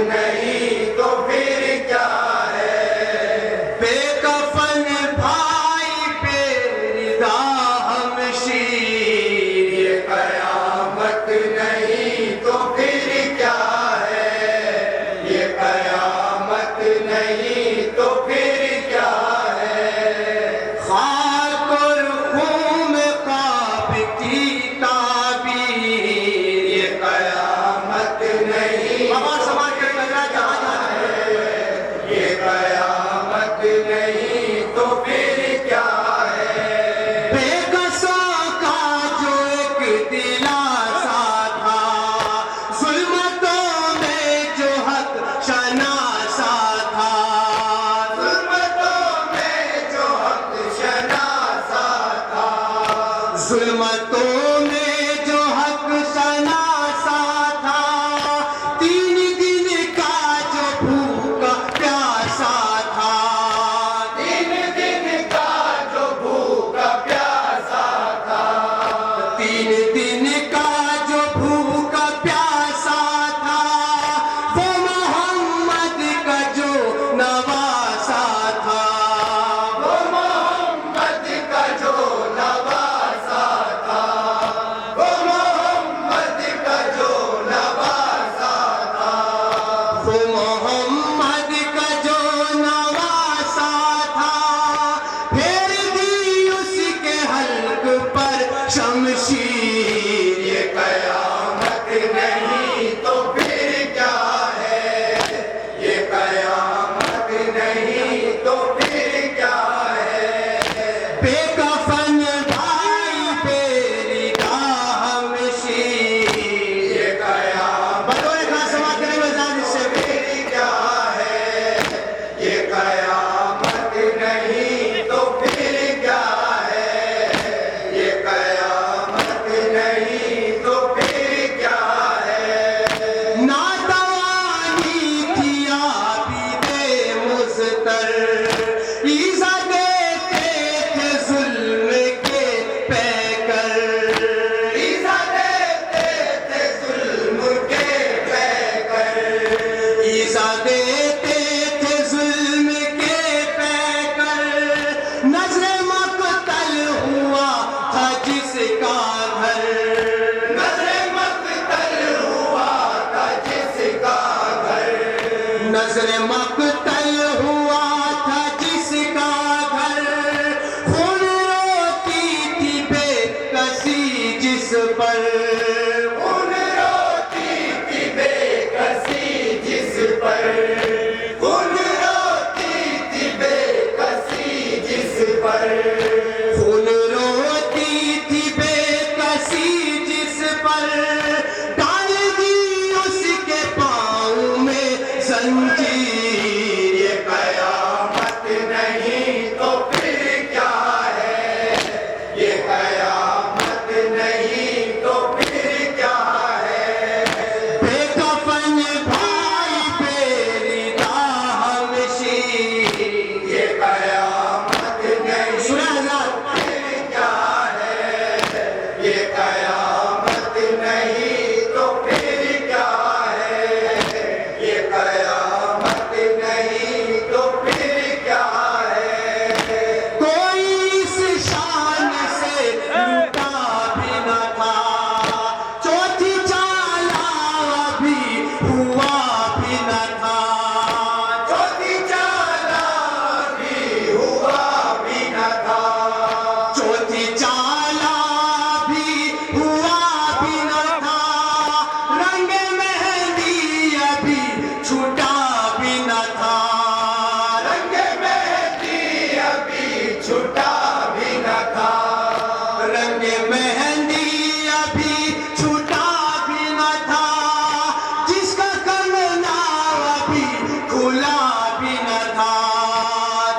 نہیں تو پھر کیا ہے؟ بے کفن بھائی پہ رضا ہمشیر، یہ قیامت نہیں تو پھر کیا ہے؟ یہ قیامت نہیں تو پھر کیا ہے؟ خاک اور خون خواب کی تعبیر، یہ قیامت نہیں یہ قیامت نہیں تو پھر کیا ہے؟ بے قصوں کا جو ایک دلاسا تھا، ظلمتوں میں جو حق شناسا تھا، ظلمتوں میں جو حق شناسا تھا، ظلمتوں میں جو حق شناسا تھا، تین دن کا جو بھوکا پیاسا تھا، تین دن کا جو بھوکا پیاسا تھا، تین دن کا جو بھوکا پیاسا تھا، وہ محمد کا جو نواسا تھا، وہ محمد کا جو نواسا تھا، وہ محمد کا جو نواسا تھا، وہ محمد کا جو نواسا تھا، پھر دی اس کے حلق پر شمشیر، یہ قیامت نہیں تو پھر کیا ہے؟ یہ قیامت نہیں تو پھر کیا ہے؟ بے کفن بھائی پہ رضا ہمشیر، یہ قیامت بطور خاص سماعت کریں وزاد اس سے پھر کیا ہے؟ یہ قیامت نہیں تو پھر کیا ہے؟ یہ قیامت نہیں تو پھر کیا ہے؟ ناتوانی تھی عابد مضطر، ایذا دیتے تھے ظلم کے پیکر، ایذا دیتے تھے ظلم کے پیکر، ایذا دیتے تھے ظلم کے پیکر، نظر مقتل ہوا تھا جس کا گھر، نظر مقتل ہوا تھا جس کا گھر، نظر مقتل ہوا تھا جس کا گھر، خون روتی تھی بے کسی جس پر، خون روتی تھی بے کسی جس پر، خون روتی تھی بے کسی جس پر، خون روتی تھی بے کسی جس پر، ڈال دی اس کے پاؤں میں زنجیر، یہ قیامت نہیں تو پھر کیا ہے؟ یہ قیامت نہیں تو پھر کیا ہے؟ بے کفن بھائی پہ رضا ہمشیر، یہ قیامت نہیں سنا حضرات پھر کیا ہے؟ یہ قیامت نہیں تو پھر کیا ہے؟ یہ قیامت نہیں تو پھر کیا ہے؟ کوئی اس شان سے لٹا بھی نہ تھا، چوتھی چالا ابھی ہوا بھی نہ تھا، چوتھی چالا ابھی ہوا بھی نہ تھا، چوتھی چالا بھی ہوا بھی نہ تھا، رنگ مہندی ابھی چھوٹا بھی نہ تھا، رنگ مہندی ابھی چھوٹا بھی نہ تھا، رنگ مہندی ابھی چھوٹا بھی نہ تھا، جس کا کنگنا ابھی کھلا بھی نہ تھا،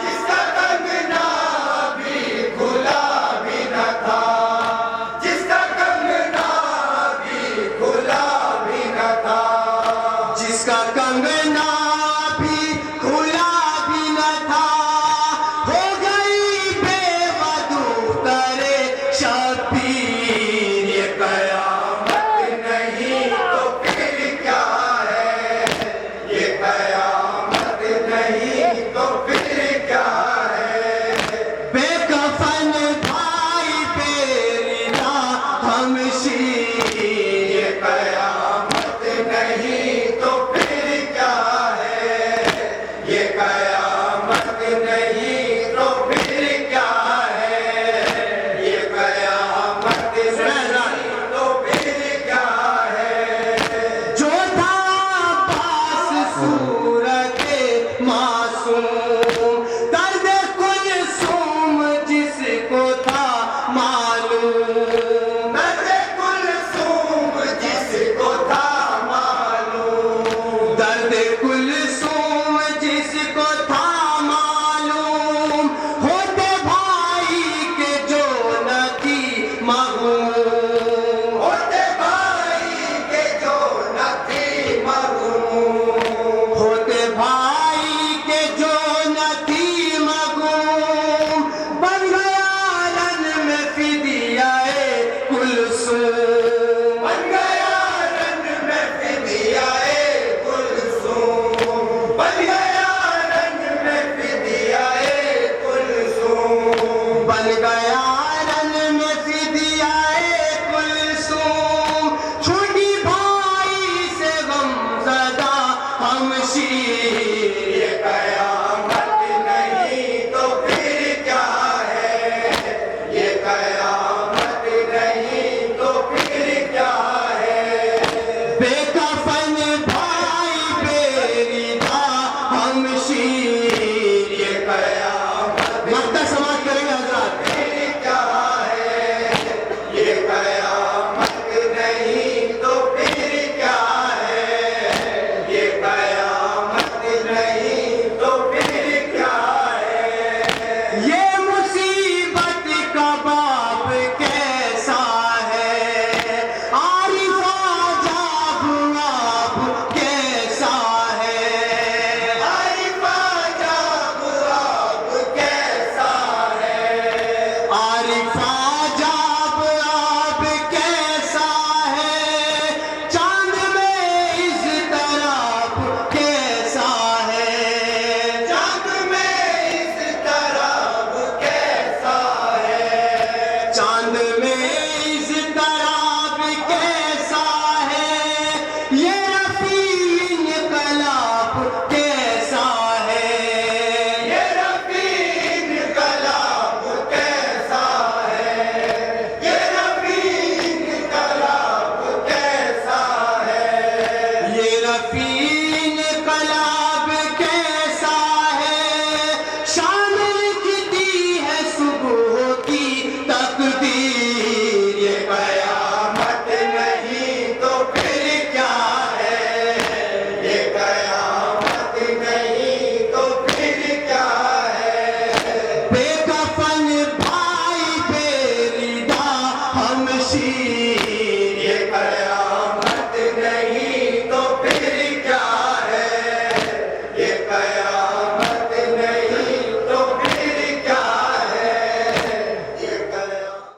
جس کا کنگنا ابھی کھلا بھی نہ تھا، جس کا کنگنا ابھی کھلا بھی نہ تھا، جس کا کنگنا بھی کھلا بھی نہ تھا، ہو گئی بے ودو ترے شبیر، یہ قیامت نہیں تو پھر کیا ہے؟ یہ کلثوم جس کو تھا معلوم ہوتے بھائی کے جو نہ تھی مرحوم ہوتے بھائی کے جو نہ تھی مرحوم ہوتے بھائی کے جو نہ تھی مرحوم بن گیا رن میں فدیہ کلثوم بن گیا رن میں فدیہ کلثوم بن گیا رن میں فدیہ کلثوم بن گیا رن میں فدیہ کلثوم چھوٹی بھائی سے غم زدہ ہم شیر